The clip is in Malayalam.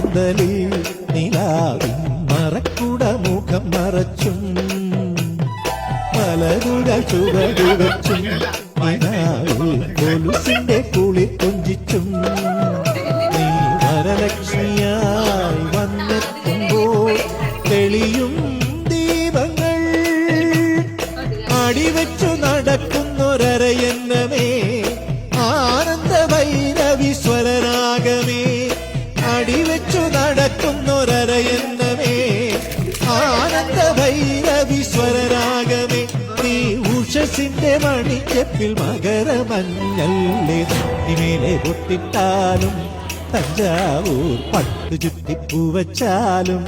പന്തലിൽ നിലാവിൻ മറക്കുട മുഖം മറച്ചും മലരുകൾ ചുവടുവച്ചും നിലാവിൽ കൊലുസിന്റെ കുളിർ കൊഞ്ചിച്ചും നീ വരലക്ഷ്മിയായി വന്നെത്തുമ്പോൾ തെളിയും ദീപങ്ങൾ അടിവെച്ചു നടക്കുന്നൊരരയന്നമേ ആനന്ദ ഭൈരവീശ്വരനാഗമേ അടിവെച്ചു നടക്കുന്നൊരരയന്നമേ ആനന്ദ ഭൈരവീശ്വരനാഗമേ നീ ഉഷസിന്റെ മണിച്ചെപ്പിൽ മകരമഞ്ഞല്ലേ തട്ടിമേലെ പൊട്ടിട്ടാലും തഞ്ചാവൂർ പട്ടു ചുറ്റിപ്പൂവച്ചാലും